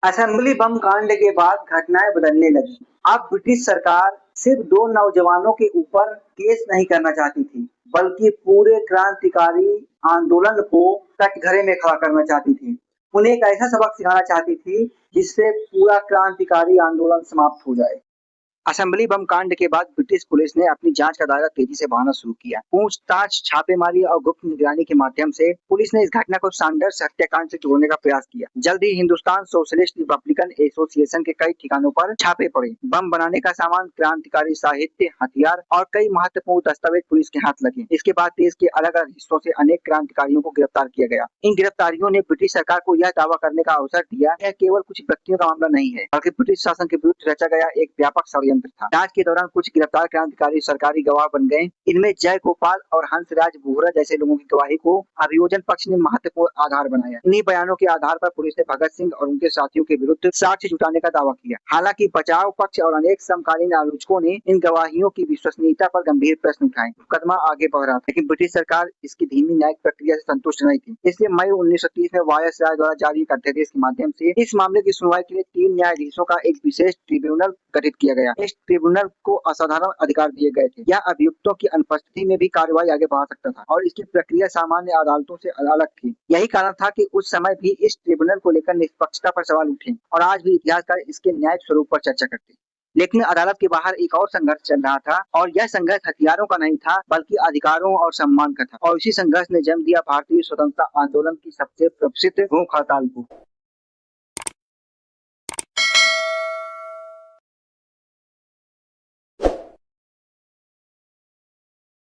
Assembly बम कांड के बाद घटनाएं बदलने लगी। अब ब्रिटिश सरकार सिर्फ दो नौजवानों के ऊपर केस नहीं करना चाहती थी, बल्कि पूरे क्रांतिकारी आंदोलन को कटघरे में खड़ा करना चाहती थी। उन्हें एक ऐसा सबक सिखाना चाहती थी जिससे पूरा क्रांतिकारी आंदोलन समाप्त हो जाए। असेंबली बम कांड के बाद ब्रिटिश पुलिस ने अपनी जांच का दायरा तेजी से बढ़ाना शुरू किया। पूछताछ, छापेमारी और गुप्त निगरानी के माध्यम से पुलिस ने इस घटना को सैंडर्स हत्याकांड से जोड़ने का प्रयास किया। जल्द ही हिंदुस्तान सोशलिस्ट रिपब्लिकन एसोसिएशन के कई ठिकानों पर छापे पड़े। बम बनाने का सामान, क्रांतिकारी साहित्य, हथियार और कई महत्वपूर्ण दस्तावेज पुलिस के हाथ लगे। इसके बाद देश के अलग अलग हिस्सों से अनेक क्रांतिकारियों को गिरफ्तार किया गया। इन गिरफ्तारियों ने ब्रिटिश सरकार को यह दावा करने का अवसर दिया यह केवल कुछ व्यक्तियों का मामला नहीं है, बल्कि ब्रिटिश शासन के विरुद्ध रचा गया एक व्यापक षड्यंत्र था। जांच के दौरान कुछ गिरफ्तार क्रांतिकारी सरकारी गवाह बन गए। इनमें जय गोपाल और हंसराज बोहरा जैसे लोगों की गवाही को अभियोजन पक्ष ने महत्वपूर्ण आधार बनाया। इन्हीं बयानों के आधार पर पुलिस ने भगत सिंह और उनके साथियों के विरुद्ध साक्ष्य जुटाने का दावा किया। हालांकि बचाव पक्ष और अनेक समकालीन आलोचकों ने इन गवाहियों की विश्वसनीयता पर गंभीर प्रश्न उठाए। मुकदमा आगे बढ़ रहा था, लेकिन ब्रिटिश सरकार इसकी धीमी न्यायिक प्रक्रिया से संतुष्ट नहीं थी। इसलिए मई 1930 में वायसराय द्वारा जारी एक अध्यादेश के माध्यम से इस मामले की सुनवाई के लिए 3 न्यायाधीशों का एक विशेष ट्रिब्यूनल गठित किया गया। इस ट्रिब्यूनल को असाधारण अधिकार दिए गए थे। यह अभियुक्तों की अनुपस्थिति में भी कार्रवाई आगे बढ़ा सकता था और इसकी प्रक्रिया सामान्य अदालतों से अलग थी। यही कारण था कि उस समय भी इस ट्रिब्यूनल को लेकर निष्पक्षता पर सवाल उठे और आज भी इतिहासकार इसके न्यायिक स्वरूप पर चर्चा करते हैं। लेकिन अदालत के बाहर एक और संघर्ष चल रहा था और यह संघर्ष हथियारों का नहीं था, बल्कि अधिकारों और सम्मान का था। और इसी संघर्ष ने जन्म दिया भारतीय स्वतंत्रता आंदोलन की सबसे प्रसिद्ध भूख हड़ताल को।